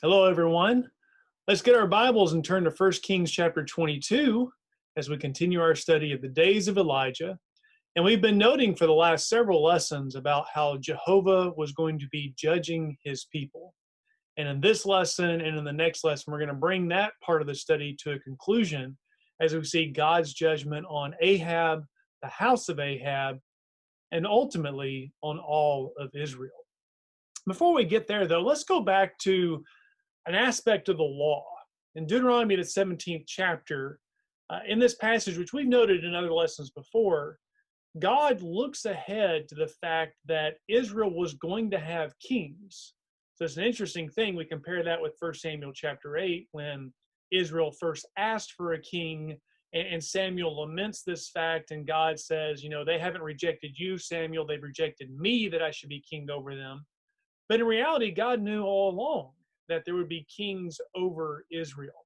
Hello, everyone. Let's get our Bibles and turn to 1 Kings chapter 22 as we continue our study of the days of Elijah. And we've been noting for the last several lessons about how Jehovah was going to be judging his people. And in this lesson and in the next lesson, we're going to bring that part of the study to a conclusion as we see God's judgment on Ahab, the house of Ahab, and ultimately on all of Israel. Before we get there, though, let's go back to an aspect of the law. In Deuteronomy, the 17th chapter, in this passage, which we've noted in other lessons before, God looks ahead to the fact that Israel was going to have kings. So it's an interesting thing. We compare that with 1 Samuel chapter 8, when Israel first asked for a king, and Samuel laments this fact, and God says, they haven't rejected you, Samuel, they've rejected me, that I should be king over them. But in reality, God knew all along that there would be kings over Israel.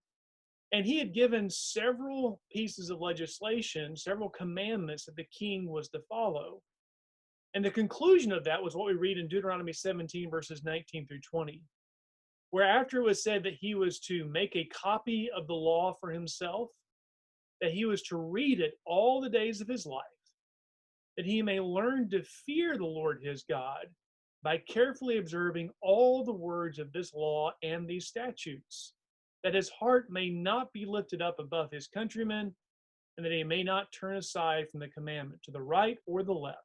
And he had given several pieces of legislation, several commandments that the king was to follow. And the conclusion of that was what we read in Deuteronomy 17, verses 19 through 20, where after it was said that he was to make a copy of the law for himself, that he was to read it all the days of his life, that he may learn to fear the Lord his God by carefully observing all the words of this law and these statutes, that his heart may not be lifted up above his countrymen, and that he may not turn aside from the commandment to the right or the left,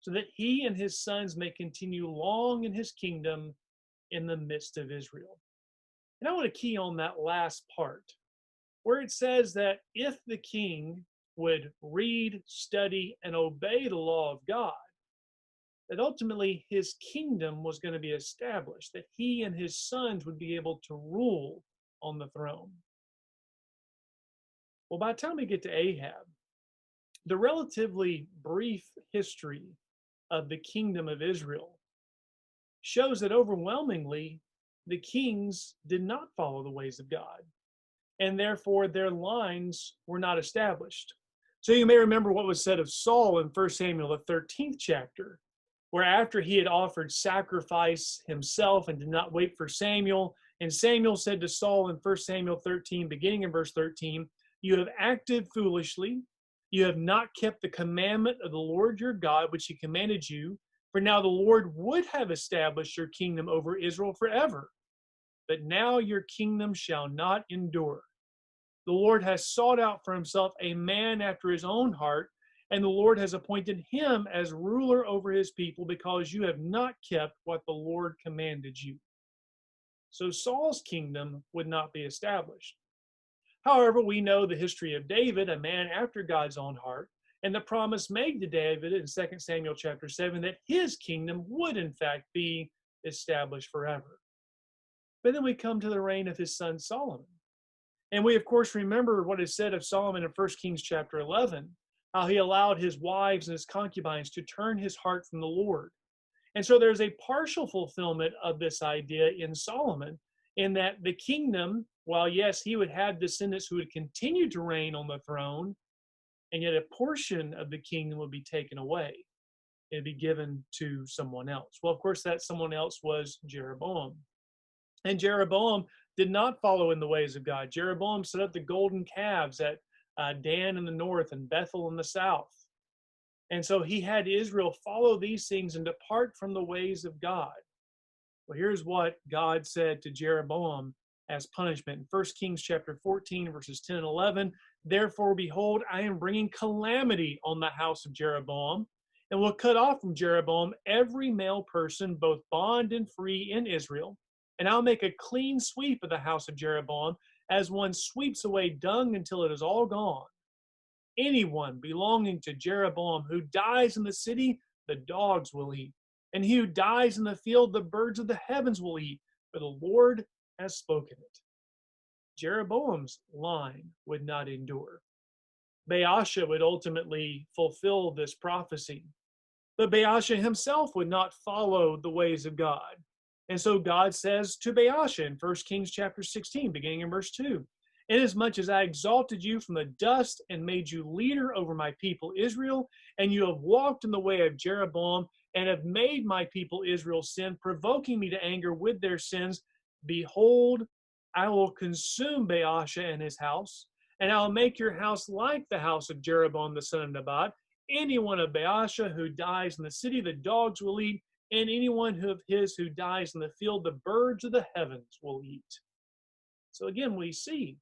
so that he and his sons may continue long in his kingdom in the midst of Israel. And I want to key on that last part, where it says that if the king would read, study, and obey the law of God, that ultimately his kingdom was going to be established, that he and his sons would be able to rule on the throne. Well, by the time we get to Ahab, the relatively brief history of the kingdom of Israel shows that overwhelmingly the kings did not follow the ways of God, and therefore their lines were not established. So you may remember what was said of Saul in 1 Samuel, the 13th chapter, where after he had offered sacrifice himself and did not wait for Samuel, and Samuel said to Saul in 1 Samuel 13, beginning in verse 13, "You have acted foolishly. You have not kept the commandment of the Lord your God, which he commanded you. For now the Lord would have established your kingdom over Israel forever. But now your kingdom shall not endure. The Lord has sought out for himself a man after his own heart, and the Lord has appointed him as ruler over his people because you have not kept what the Lord commanded you." So Saul's kingdom would not be established. However, we know the history of David, a man after God's own heart, and the promise made to David in 2 Samuel chapter 7 that his kingdom would in fact be established forever. But then we come to the reign of his son Solomon. And we, of course, remember what is said of Solomon in 1 Kings chapter 11, how he allowed his wives and his concubines to turn his heart from the Lord. And so there's a partial fulfillment of this idea in Solomon, in that the kingdom, while yes, he would have descendants who would continue to reign on the throne, and yet a portion of the kingdom would be taken away. It'd be given to someone else. Well, of course, that someone else was Jeroboam. And Jeroboam did not follow in the ways of God. Jeroboam set up the golden calves at Dan in the north and Bethel in the south. And so he had Israel follow these things and depart from the ways of God. Well, here's what God said to Jeroboam as punishment. In 1 Kings chapter 14, verses 10 and 11, "Therefore, behold, I am bringing calamity on the house of Jeroboam, and will cut off from Jeroboam every male person, both bond and free in Israel. And I'll make a clean sweep of the house of Jeroboam, as one sweeps away dung until it is all gone. Anyone belonging to Jeroboam who dies in the city, the dogs will eat. And he who dies in the field, the birds of the heavens will eat, for the Lord has spoken it." Jeroboam's line would not endure. Baasha would ultimately fulfill this prophecy. But Baasha himself would not follow the ways of God. And so God says to Baasha in 1 Kings chapter 16, beginning in verse 2, "Inasmuch as I exalted you from the dust and made you leader over my people Israel, and you have walked in the way of Jeroboam, and have made my people Israel sin, provoking me to anger with their sins, Behold, I will consume Baasha and his house, and I'll make your house like the house of Jeroboam the son of Nebat. Anyone of Baasha who dies in the city, the dogs will eat, and anyone of his who dies in the field, the birds of the heavens will eat. So again, we see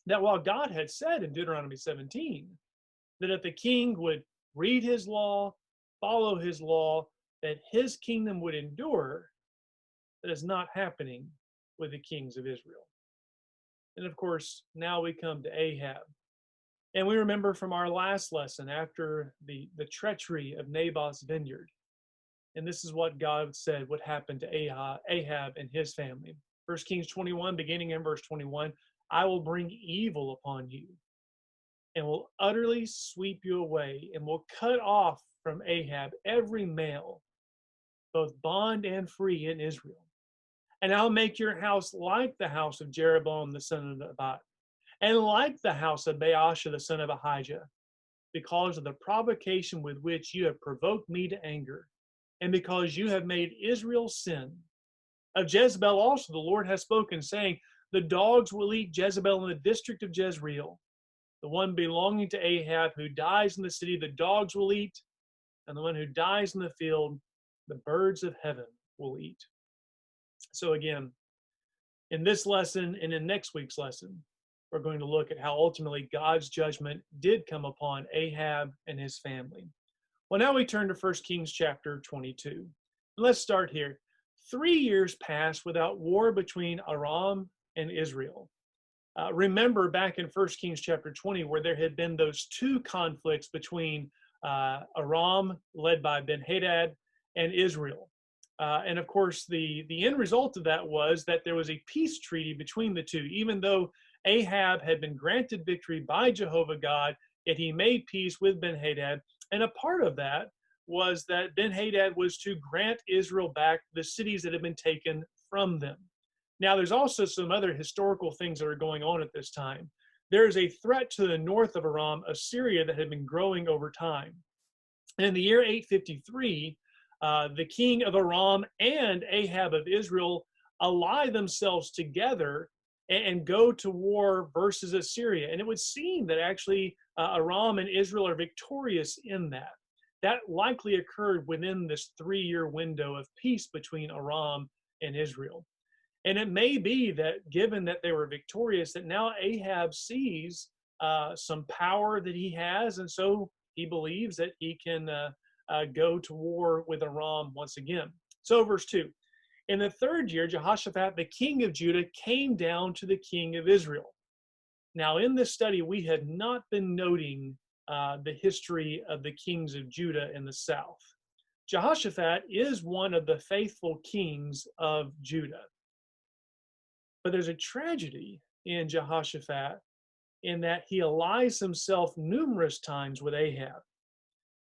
that while God had said in Deuteronomy 17 that if the king would read his law, follow his law, that his kingdom would endure, that is not happening with the kings of Israel. And of course, now we come to Ahab. And we remember from our last lesson after the treachery of Naboth's vineyard. And this is what God said would happen to Ahab and his family. 1 Kings 21, beginning in verse 21, I will bring evil upon you and will utterly sweep you away and will cut off from Ahab every male, both bond and free in Israel. And I'll make your house like the house of Jeroboam the son of Nebat, and like the house of Baasha the son of Ahijah, because of the provocation with which you have provoked me to anger, and because you have made Israel sin. Of Jezebel also the Lord has spoken, saying, the dogs will eat Jezebel in the district of Jezreel. The one belonging to Ahab who dies in the city, the dogs will eat, and the one who dies in the field, the birds of heaven will eat. So again, in this lesson and in next week's lesson, we're going to look at how ultimately God's judgment did come upon Ahab and his family. Well, now we turn to 1 Kings chapter 22. Let's start here. 3 years passed without war between Aram and Israel. Remember back in 1 Kings chapter 20 where there had been those two conflicts between Aram, led by Ben-Hadad, and Israel. And of course, the end result of that was that there was a peace treaty between the two. Even though Ahab had been granted victory by Jehovah God, yet he made peace with Ben-Hadad. And a part of that was that Ben-Hadad was to grant Israel back the cities that had been taken from them. Now, there's also some other historical things that are going on at this time. There is a threat to the north of Aram, Assyria, that had been growing over time. And in the year 853, the king of Aram and Ahab of Israel ally themselves together and go to war versus Assyria. And it would seem that actually Aram and Israel are victorious in that. That likely occurred within this 3-year window of peace between Aram and Israel. And it may be that given that they were victorious, that now Ahab sees some power that he has, and so he believes that he can go to war with Aram once again. So verse 2, in the 3rd year, Jehoshaphat, the king of Judah, came down to the king of Israel. Now in this study, we had not been noting the history of the kings of Judah in the south. Jehoshaphat is one of the faithful kings of Judah. But there's a tragedy in Jehoshaphat in that he allies himself numerous times with Ahab.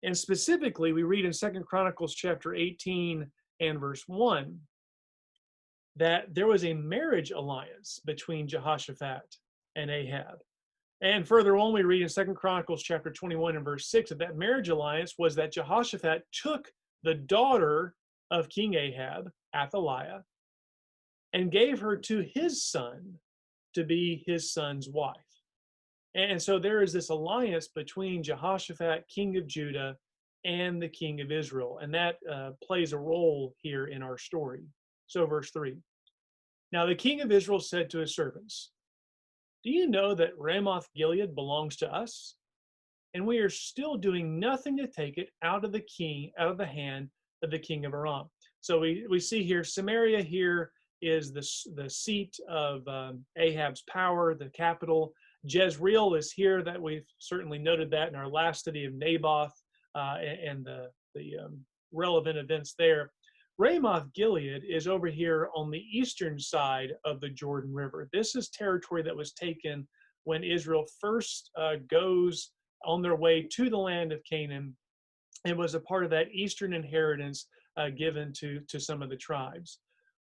And specifically, we read in 2 Chronicles chapter 18 and verse 1 that there was a marriage alliance between Jehoshaphat and Ahab. And further on, we read in 2 Chronicles chapter 21 and verse 6 that marriage alliance was that Jehoshaphat took the daughter of King Ahab, Athaliah, and gave her to his son to be his son's wife. And so there is this alliance between Jehoshaphat, king of Judah, and the king of Israel. And that plays a role here in our story. So verse 3. Now the king of Israel said to his servants, do you know that Ramoth Gilead belongs to us? And we are still doing nothing to take it out of the hand of the king of Aram. So we see here, Samaria here is the seat of Ahab's power, the capital. Jezreel is here. That we've certainly noted that in our last study of Naboth and the relevant events there. Ramoth Gilead is over here on the eastern side of the Jordan River. This is territory that was taken when Israel first goes on their way to the land of Canaan. It was a part of that eastern inheritance given to some of the tribes.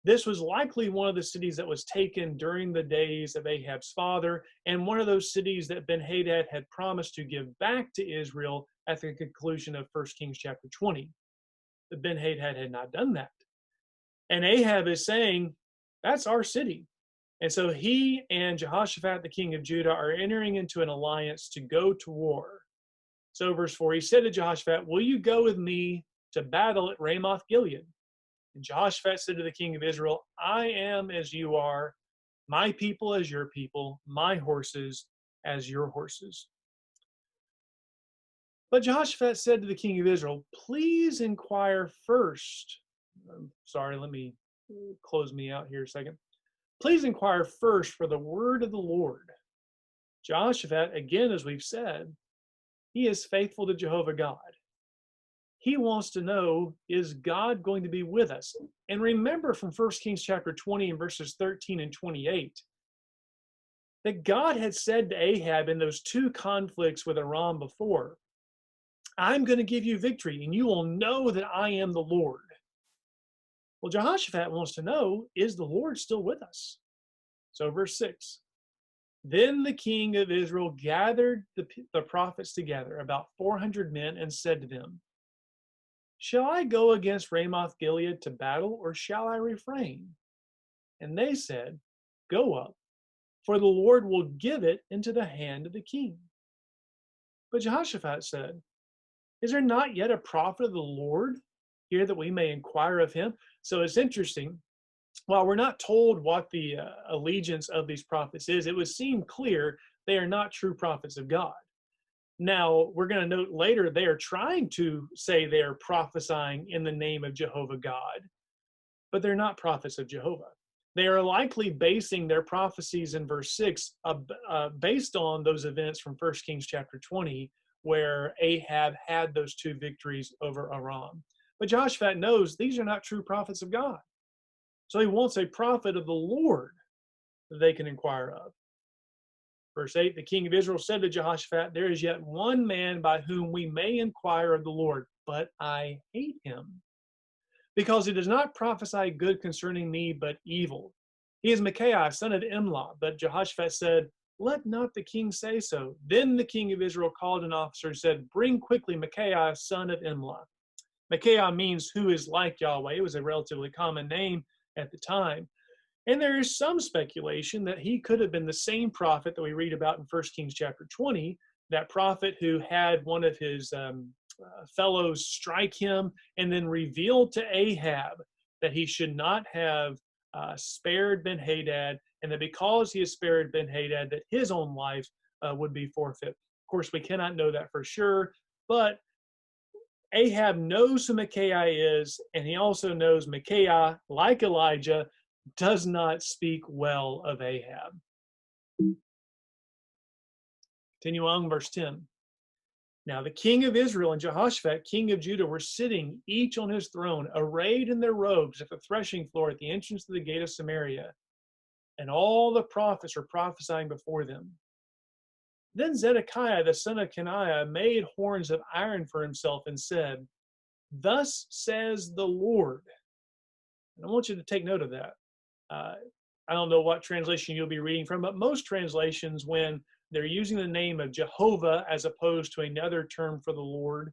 This was likely one of the cities that was taken during the days of Ahab's father, and one of those cities that Ben-Hadad had promised to give back to Israel at the conclusion of 1 Kings chapter 20. But Ben-Hadad had not done that. And Ahab is saying, That's our city. And so he and Jehoshaphat, the king of Judah, are entering into an alliance to go to war. So, verse 4, he said to Jehoshaphat, will you go with me to battle at Ramoth Gilead? And Jehoshaphat said to the king of Israel, I am as you are, my people as your people, my horses as your horses. But Jehoshaphat said to the king of Israel, please inquire first. Sorry, let me close me out here a second. Please inquire first for the word of the Lord. Jehoshaphat, again, as we've said, he is faithful to Jehovah God. He wants to know, is God going to be with us? And remember from 1 Kings chapter 20 and verses 13 and 28, that God had said to Ahab in those two conflicts with Aram before, I'm going to give you victory and you will know that I am the Lord. Well, Jehoshaphat wants to know, is the Lord still with us? So verse 6, then the king of Israel gathered the prophets together, about 400 men, and said to them, shall I go against Ramoth Gilead to battle, or shall I refrain? And they said, go up, for the Lord will give it into the hand of the king. But Jehoshaphat said, is there not yet a prophet of the Lord here that we may inquire of him? So it's interesting. While we're not told what the allegiance of these prophets is, it would seem clear they are not true prophets of God. Now, we're going to note later they are trying to say they are prophesying in the name of Jehovah God, but they're not prophets of Jehovah. They are likely basing their prophecies in verse 6 based on those events from 1 Kings chapter 20, where Ahab had those two victories over Aram. But Jehoshaphat knows these are not true prophets of God. So he wants a prophet of the Lord that they can inquire of. Verse 8, the king of Israel said to Jehoshaphat, there is yet one man by whom we may inquire of the Lord, but I hate him, because he does not prophesy good concerning me, but evil. He is Micaiah, son of Imlah. But Jehoshaphat said, let not the king say so. Then the king of Israel called an officer and said, bring quickly Micaiah, son of Imlah. Micaiah means who is like Yahweh. It was a relatively common name at the time. And there is some speculation that he could have been the same prophet that we read about in 1 Kings chapter 20, that prophet who had one of his fellows strike him and then revealed to Ahab that he should not have spared Ben-Hadad, and that because he has spared Ben-Hadad, that his own life would be forfeit. Of course, we cannot know that for sure, but Ahab knows who Micaiah is, and he also knows Micaiah, like Elijah, does not speak well of Ahab. Continue on, verse 10. Now the king of Israel and Jehoshaphat, king of Judah, were sitting each on his throne, arrayed in their robes at the threshing floor at the entrance to the gate of Samaria. And all the prophets were prophesying before them. Then Zedekiah, the son of Kenaiah, made horns of iron for himself and said, thus says the Lord. And I want you to take note of that. I don't know what translation you'll be reading from, but most translations, when they're using the name of Jehovah as opposed to another term for the Lord,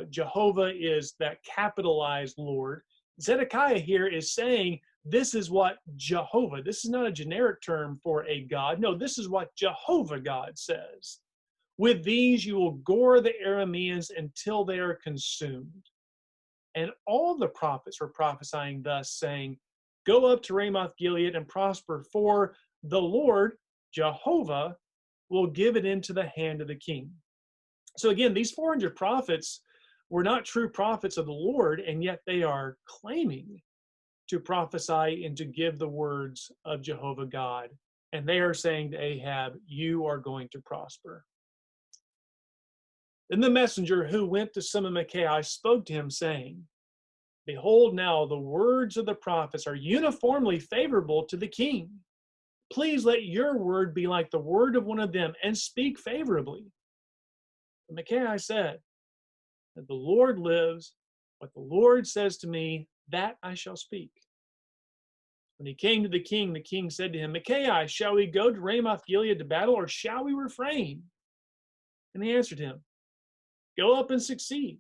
Jehovah is that capitalized Lord. Zedekiah here is saying, this is what Jehovah, this is not a generic term for a God. No, this is what Jehovah God says. With these you will gore the Arameans until they are consumed. And all the prophets were prophesying thus, saying, go up to Ramoth Gilead and prosper, for the Lord, Jehovah, will give it into the hand of the king. So again, these 400 prophets were not true prophets of the Lord, and yet they are claiming to prophesy and to give the words of Jehovah God. And they are saying to Ahab, you are going to prosper. Then the messenger who went to summon Micaiah spoke to him, saying, behold, now the words of the prophets are uniformly favorable to the king. Please let your word be like the word of one of them, and speak favorably. But Micaiah said, that the Lord lives, what the Lord says to me, that I shall speak. When he came to the king said to him, Micaiah, shall we go to Ramoth Gilead to battle, or shall we refrain? And he answered him, go up and succeed,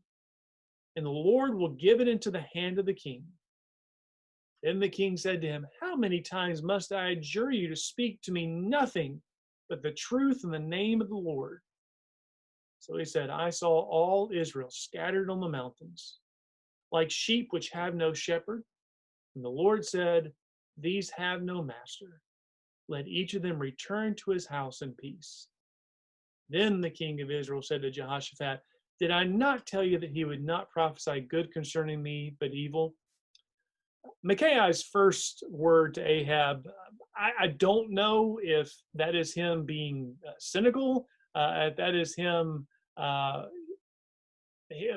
and the Lord will give it into the hand of the king. Then the king said to him, "How many times must I adjure you to speak to me nothing but the truth in the name of the Lord?" So he said, "I saw all Israel scattered on the mountains, like sheep which have no shepherd. And the Lord said, These have no master. Let each of them return to his house in peace." Then the king of Israel said to Jehoshaphat, "Did I not tell you that he would not prophesy good concerning me, but evil?" Micaiah's first word to Ahab, I don't know if that is him being cynical, if that is him. Uh,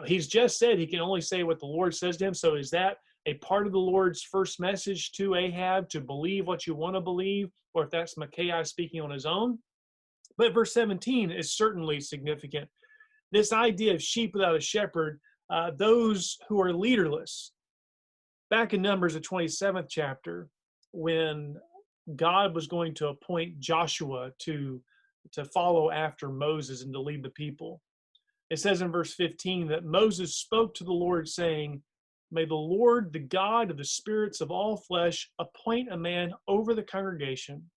he's just said he can only say what the Lord says to him. So is that a part of the Lord's first message to Ahab, to believe what you want to believe, or if that's Micaiah speaking on his own? But verse 17 is certainly significant. This idea of sheep without a shepherd, those who are leaderless. Back in Numbers, the 27th chapter, when God was going to appoint Joshua to follow after Moses and to lead the people, it says in verse 15 that Moses spoke to the Lord, saying, "May the Lord, the God of the spirits of all flesh, appoint a man over the congregation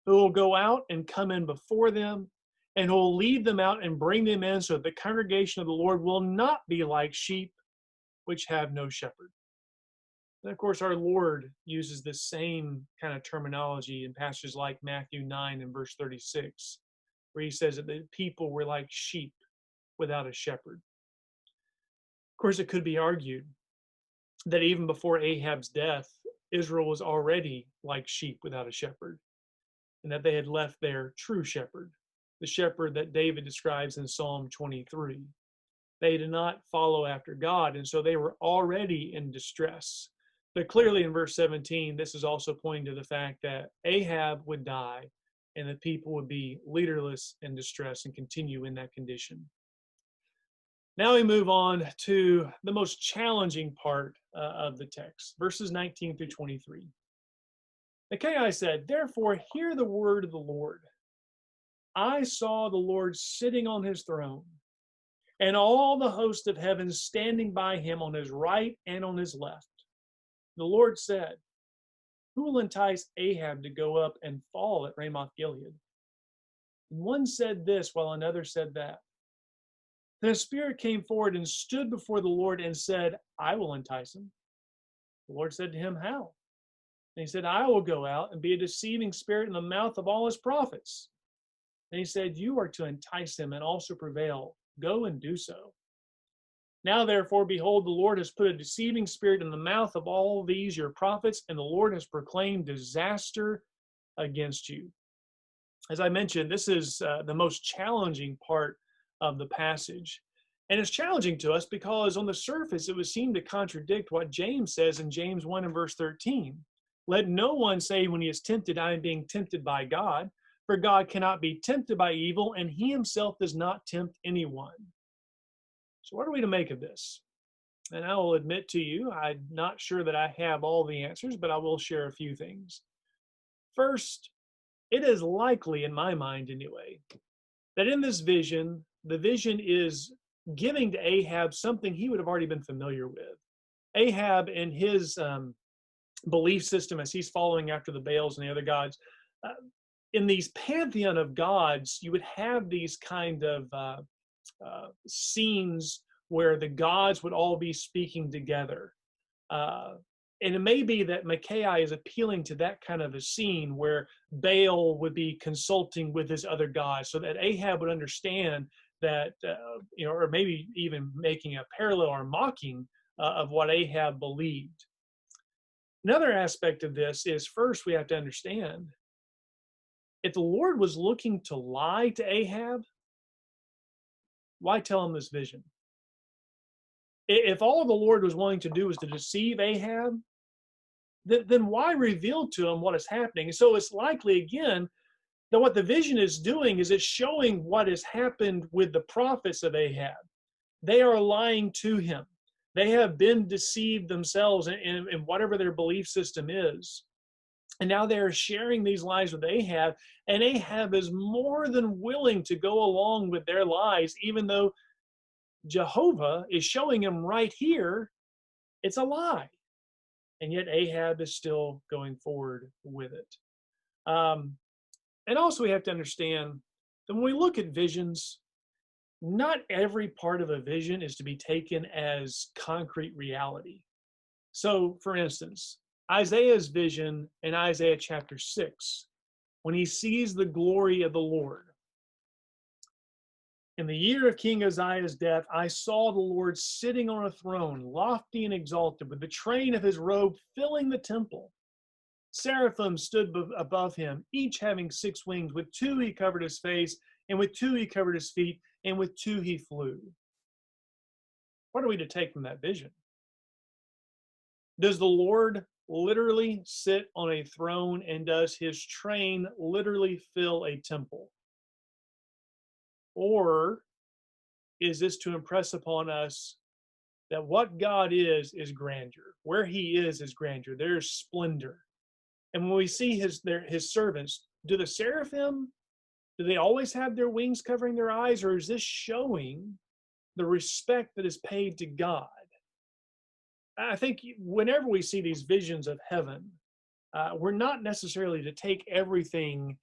who will go out and come in before them, and who will lead them out and bring them in, so that the congregation of the Lord will not be like sheep which have no shepherd." And of course, our Lord uses this same kind of terminology in passages like Matthew 9 and verse 36, where he says that the people were like sheep without a shepherd. Of course, it could be argued that even before Ahab's death, Israel was already like sheep without a shepherd, and that they had left their true shepherd, the shepherd that David describes in Psalm 23. They did not follow after God, and so they were already in distress. But clearly in verse 17, this is also pointing to the fact that Ahab would die and the people would be leaderless and distressed and continue in that condition. Now we move on to the most challenging part of the text, verses 19 through 23. Micaiah said, "Therefore hear the word of the Lord. I saw the Lord sitting on his throne, and all the host of heaven standing by him on his right and on his left. The Lord said, Who will entice Ahab to go up and fall at Ramoth Gilead?" And one said this, while another said that. Then a spirit came forward and stood before the Lord and said, "I will entice him." The Lord said to him, "How?" And he said, "I will go out and be a deceiving spirit in the mouth of all his prophets." And he said, "You are to entice him and also prevail. Go and do so. Now, therefore, behold, the Lord has put a deceiving spirit in the mouth of all these your prophets, and the Lord has proclaimed disaster against you." As I mentioned, this is the most challenging part of the passage. And it's challenging to us because on the surface, it would seem to contradict what James says in James 1 and verse 13. "Let no one say when he is tempted, I am being tempted by God, for God cannot be tempted by evil, and he himself does not tempt anyone." So what are we to make of this? And I will admit to you, I'm not sure that I have all the answers, but I will share a few things. First, it is likely, in my mind anyway, that in this vision, the vision is giving to Ahab something he would have already been familiar with. Ahab and his belief system, as he's following after the Baals and the other gods, uh, in these pantheon of gods, you would have these kind of scenes where the gods would all be speaking together. Uh, and it may be that Micaiah is appealing to that kind of a scene where Baal would be consulting with his other gods, so that Ahab would understand that, or maybe even making a parallel or mocking of what Ahab believed. Another aspect of this is, first, we have to understand, if the Lord was looking to lie to Ahab, why tell him this vision? If all the Lord was wanting to do was to deceive Ahab, then why reveal to him what is happening? And so it's likely, again, that what the vision is doing is it's showing what has happened with the prophets of Ahab. They are lying to him. They have been deceived themselves in whatever their belief system is. And now they're sharing these lies with Ahab, and Ahab is more than willing to go along with their lies, even though Jehovah is showing him right here it's a lie. And yet Ahab is still going forward with it. And also we have to understand that when we look at visions, not every part of a vision is to be taken as concrete reality. So, for instance, Isaiah's vision in Isaiah chapter 6, when he sees the glory of the Lord. In the year of King Uzziah's death, I saw the Lord sitting on a throne, lofty and exalted, with the train of his robe filling the temple. Seraphim stood above him, each having 6 wings. With 2 he covered his face, and with 2 he covered his feet, and with 2 he flew. What are we to take from that vision? Does the Lord literally sit on a throne, and does his train literally fill a temple? Or is this to impress upon us that what God is grandeur? Where he is grandeur. There's splendor. And when we see his servants, do the seraphim, do they always have their wings covering their eyes, or is this showing the respect that is paid to God? I think whenever we see these visions of heaven, we're not necessarily to take everything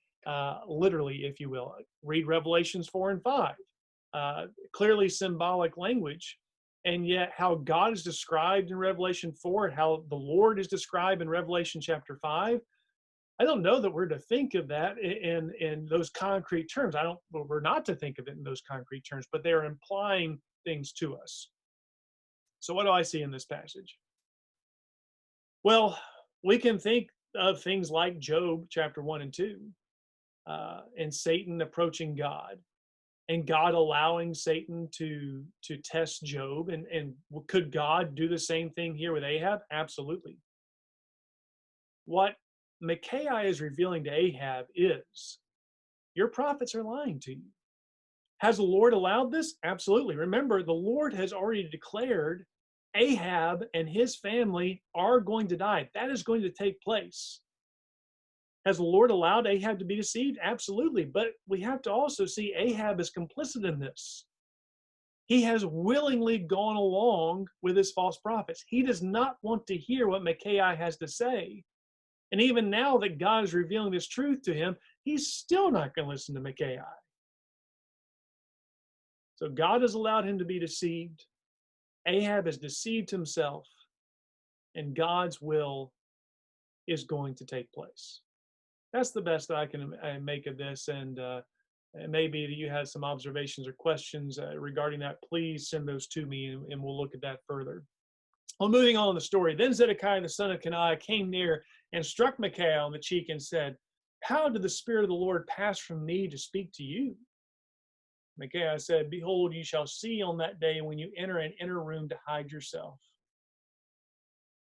literally, if you will. Read Revelations 4 and 5. Clearly symbolic language. And yet how God is described in Revelation 4 and how the Lord is described in Revelation chapter 5, I don't know that we're to think of that in those concrete terms. We're not to think of it in those concrete terms, but they're implying things to us. So what do I see in this passage? Well, we can think of things like Job chapter 1 and 2, and Satan approaching God, and God allowing Satan to test Job. And could God do the same thing here with Ahab? Absolutely. What Micaiah is revealing to Ahab is, your prophets are lying to you. Has the Lord allowed this? Absolutely. Remember, the Lord has already declared Ahab and his family are going to die. That is going to take place. Has the Lord allowed Ahab to be deceived? Absolutely. But we have to also see Ahab is complicit in this. He has willingly gone along with his false prophets. He does not want to hear what Micaiah has to say. And even now that God is revealing this truth to him, he's still not going to listen to Micaiah. So God has allowed him to be deceived. Ahab has deceived himself, and God's will is going to take place. That's the best that I can make of this. And maybe you have some observations or questions regarding that. Please send those to me, and we'll look at that further. Well, moving on in the story. Then Zedekiah the son of Kenaiah came near and struck Micaiah on the cheek and said, "How did the Spirit of the Lord pass from me to speak to you?" Micaiah said, "Behold, you shall see on that day when you enter an inner room to hide yourself."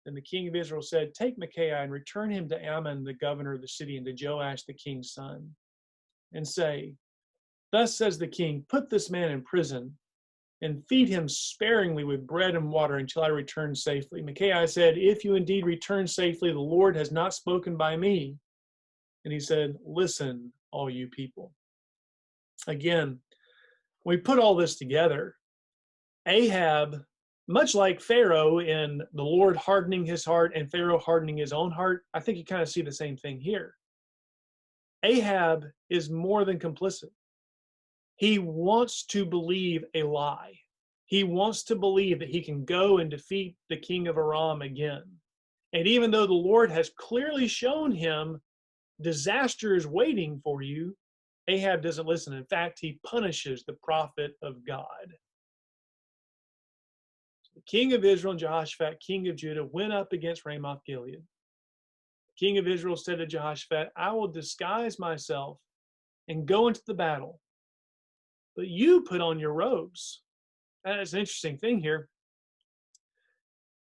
Then the king of Israel said, "Take Micaiah and return him to Ammon, the governor of the city, and to Joash, the king's son, and say, Thus says the king, put this man in prison and feed him sparingly with bread and water until I return safely." Micaiah said, "If you indeed return safely, the Lord has not spoken by me." And he said, "Listen, all you people." Again, we put all this together. Ahab, much like Pharaoh in the Lord hardening his heart and Pharaoh hardening his own heart, I think you kind of see the same thing here. Ahab is more than complicit. He wants to believe a lie. He wants to believe that he can go and defeat the king of Aram again. And even though the Lord has clearly shown him disaster is waiting for you, Ahab doesn't listen. In fact, he punishes the prophet of God. The king of Israel and Jehoshaphat, king of Judah, went up against Ramoth Gilead. The king of Israel said to Jehoshaphat, "I will disguise myself and go into the battle, but you put on your robes." That's an interesting thing here.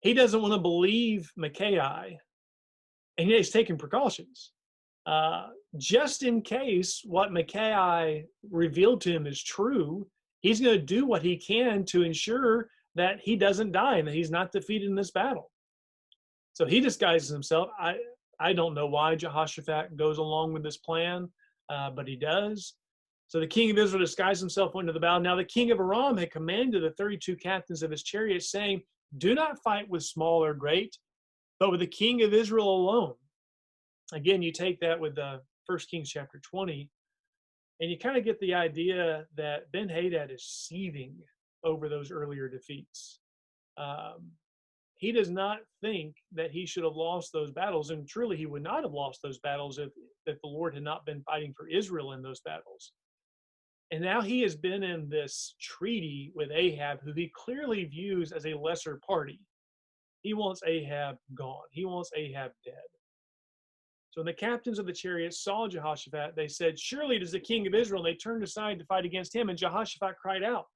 He doesn't want to believe Micaiah, and yet he's taking precautions. Just in case what Micaiah revealed to him is true, he's going to do what he can to ensure that he doesn't die and that he's not defeated in this battle. So he disguises himself. I don't know why Jehoshaphat goes along with this plan, but he does. So the king of Israel disguised himself, went into the battle. Now the king of Aram had commanded the 32 captains of his chariots, saying, "Do not fight with small or great, But with the king of Israel alone, again, you take that with 1 Kings chapter 20, and you kind of get the idea that Ben-Hadad is seething over those earlier defeats. He does not think that he should have lost those battles, and truly he would not have lost those battles if the Lord had not been fighting for Israel in those battles. And now he has been in this treaty with Ahab, who he clearly views as a lesser party. He wants Ahab gone. He wants Ahab dead. So when the captains of the chariots saw Jehoshaphat, they said, "Surely it is the king of Israel." And they turned aside to fight against him, and Jehoshaphat cried out.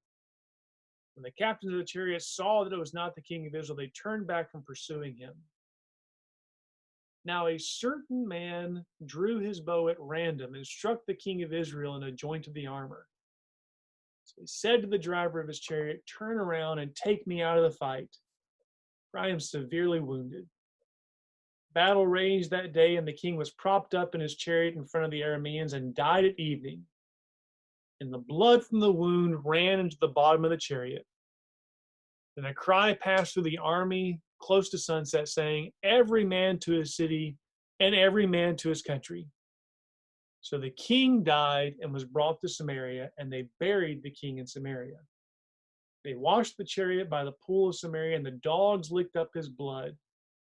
When the captains of the chariots saw that it was not the king of Israel, they turned back from pursuing him. Now a certain man drew his bow at random and struck the king of Israel in a joint of the armor. So he said to the driver of his chariot, "Turn around and take me out of the fight, for I am severely wounded." Battle raged that day, and the king was propped up in his chariot in front of the Arameans and died at evening. And the blood from the wound ran into the bottom of the chariot. Then a cry passed through the army close to sunset, saying, "Every man to his city and every man to his country." So the king died and was brought to Samaria, and they buried the king in Samaria. They washed the chariot by the pool of Samaria, and the dogs licked up his blood.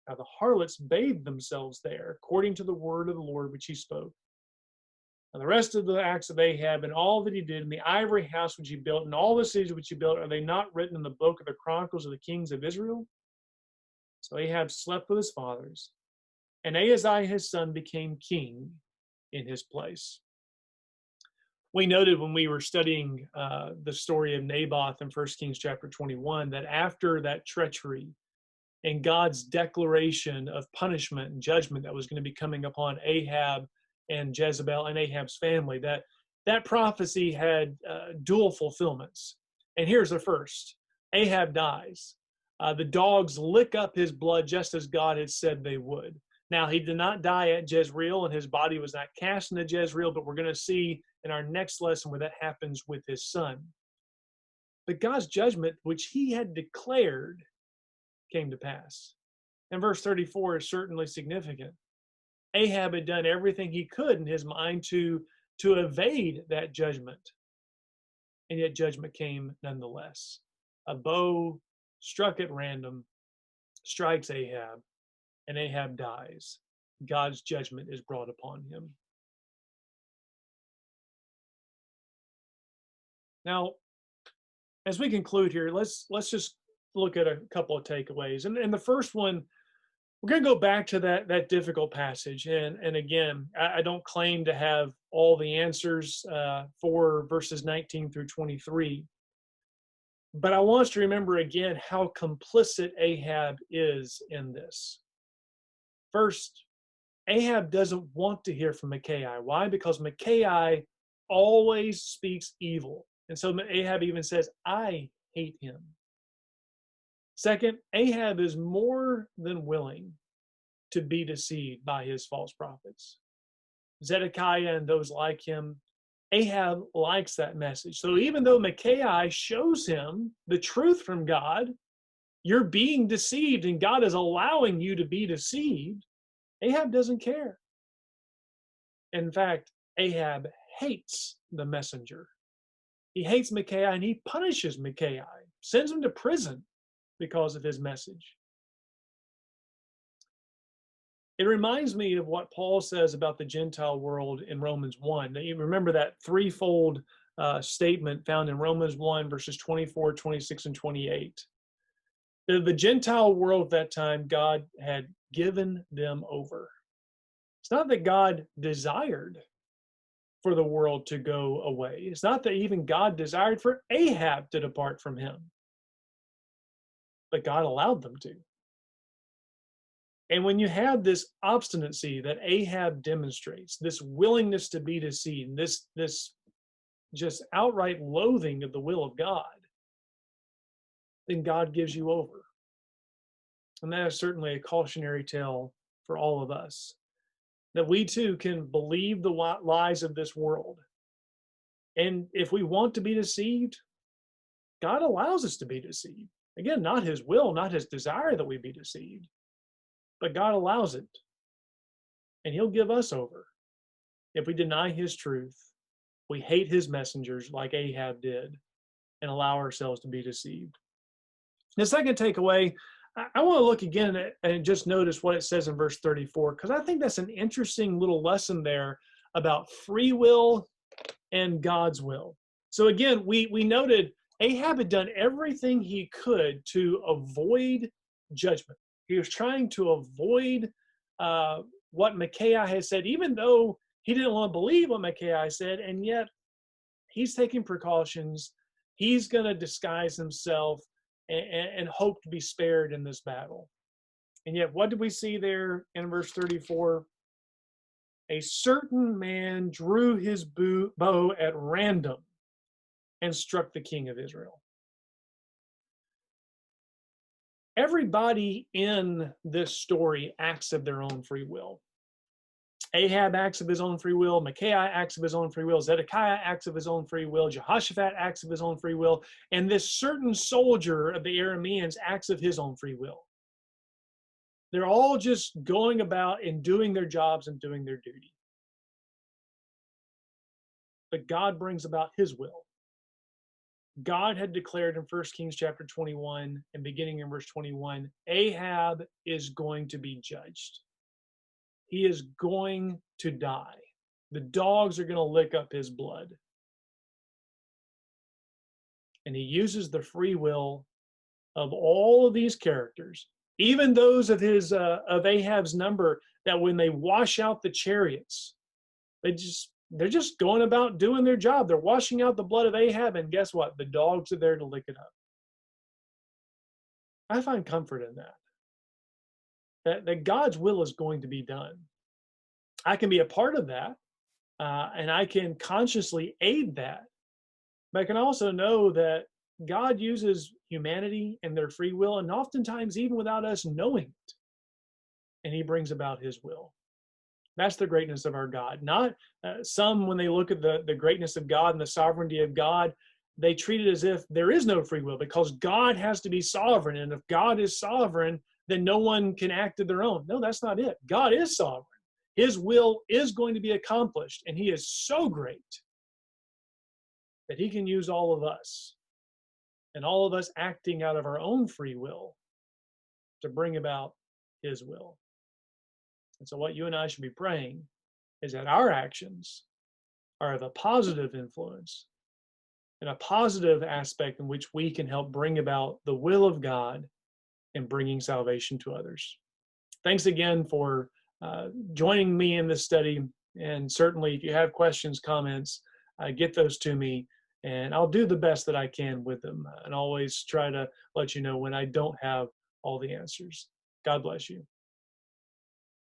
Now the harlots bathed themselves there, according to the word of the Lord which he spoke. And the rest of the acts of Ahab and all that he did, in the ivory house which he built, and all the cities which he built, are they not written in the book of the Chronicles of the kings of Israel? So Ahab slept with his fathers, and Ahaziah his son became king in his place. We noted when we were studying the story of Naboth in 1 Kings chapter 21 that after that treachery and God's declaration of punishment and judgment that was going to be coming upon Ahab and Jezebel and Ahab's family, that prophecy had dual fulfillments. And here's the first. Ahab dies. The dogs lick up his blood just as God had said they would. Now, he did not die at Jezreel, and his body was not cast into Jezreel, but we're going to see in our next lesson where that happens with his son. But God's judgment, which he had declared, came to pass. And verse 34 is certainly significant. Ahab had done everything he could in his mind to evade that judgment. And yet judgment came nonetheless. A bow struck at random, strikes Ahab, and Ahab dies. God's judgment is brought upon him. Now, as we conclude here, let's just look at a couple of takeaways. And the first one, we're going to go back to that difficult passage. And again, I don't claim to have all the answers for verses 19 through 23. But I want us to remember again how complicit Ahab is in this. First, Ahab doesn't want to hear from Micaiah. Why? Because Micaiah always speaks evil. And so Ahab even says, "I hate him." Second, Ahab is more than willing to be deceived by his false prophets. Zedekiah and those like him, Ahab likes that message. So even though Micaiah shows him the truth from God, you're being deceived and God is allowing you to be deceived, Ahab doesn't care. In fact, Ahab hates the messenger. He hates Micaiah and he punishes Micaiah, sends him to prison because of his message. It reminds me of what Paul says about the Gentile world in Romans 1. Now, you remember that threefold statement found in Romans 1, verses 24, 26, and 28. The Gentile world at that time, God had given them over. It's not that God desired for the world to go away. It's not that even God desired for Ahab to depart from him. But God allowed them to. And when you have this obstinacy that Ahab demonstrates, this willingness to be deceived, this just outright loathing of the will of God, then God gives you over. And that is certainly a cautionary tale for all of us, that we too can believe the lies of this world. And if we want to be deceived, God allows us to be deceived. Again, not his will, not his desire that we be deceived. but God allows it. And he'll give us over if we deny his truth, we hate his messengers like Ahab did, and allow ourselves to be deceived. The second takeaway, I want to look again and just notice what it says in verse 34, because I think that's an interesting little lesson there about free will and God's will. So again, we noted Ahab had done everything he could to avoid judgment. He was trying to avoid what Micaiah had said, even though he didn't want to believe what Micaiah said, and yet he's taking precautions. He's going to disguise himself and hope to be spared in this battle. And yet, what did we see there in verse 34? A certain man drew his bow at random and struck the king of Israel. Everybody in this story acts of their own free will. Ahab acts of his own free will. Micaiah acts of his own free will. Zedekiah acts of his own free will. Jehoshaphat acts of his own free will. And this certain soldier of the Arameans acts of his own free will. They're all just going about and doing their jobs and doing their duty. But God brings about his will. God had declared in 1 Kings chapter 21 and beginning in verse 21, Ahab is going to be judged. He is going to die. The dogs are going to lick up his blood. And he uses the free will of all of these characters, even those of Ahab's number, that when they wash out the chariots, they're just going about doing their job. They're washing out the blood of Ahab, and guess what? The dogs are there to lick it up. I find comfort in that. That God's will is going to be done. I can be a part of that, and I can consciously aid that. But I can also know that God uses humanity and their free will, and oftentimes even without us knowing it, and he brings about his will. That's the greatness of our God. Not some, when they look at the greatness of God and the sovereignty of God, they treat it as if there is no free will because God has to be sovereign. And if God is sovereign, then no one can act of their own. No, that's not it. God is sovereign. His will is going to be accomplished, and he is so great that he can use all of us, and all of us acting out of our own free will to bring about his will. And so what you and I should be praying is that our actions are of a positive influence and a positive aspect in which we can help bring about the will of God in bringing salvation to others. Thanks again for joining me in this study. And certainly if you have questions, comments, get those to me, and I'll do the best that I can with them, and always try to let you know when I don't have all the answers. God bless you.